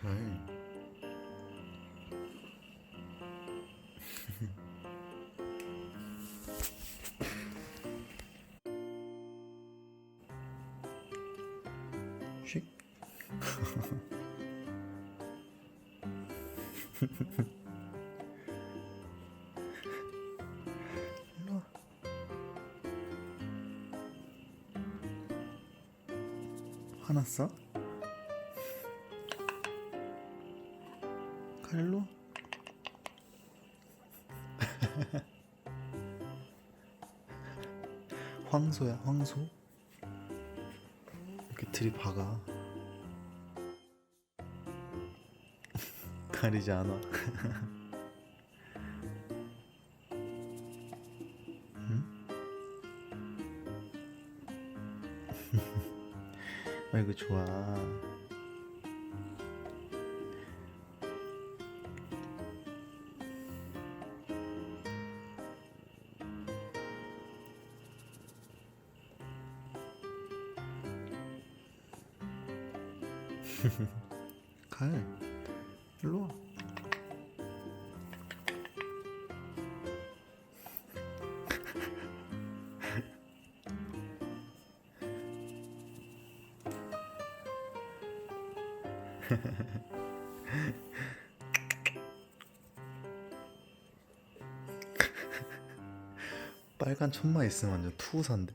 가을. 쉿. 일로 와. 화났어? 칼로? 황소야, 황소? 이렇게 들이박아. 가리지 않아. 응? 아이고 좋아. 가을, 일로 와. 빨간 천마 있으면 완전 투우사인데.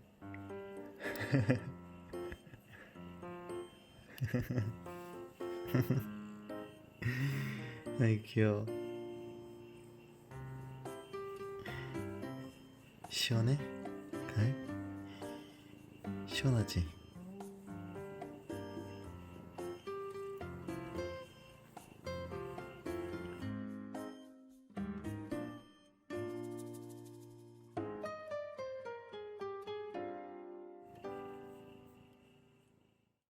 아이 귀여워. 시원해? 가을? 시원하지?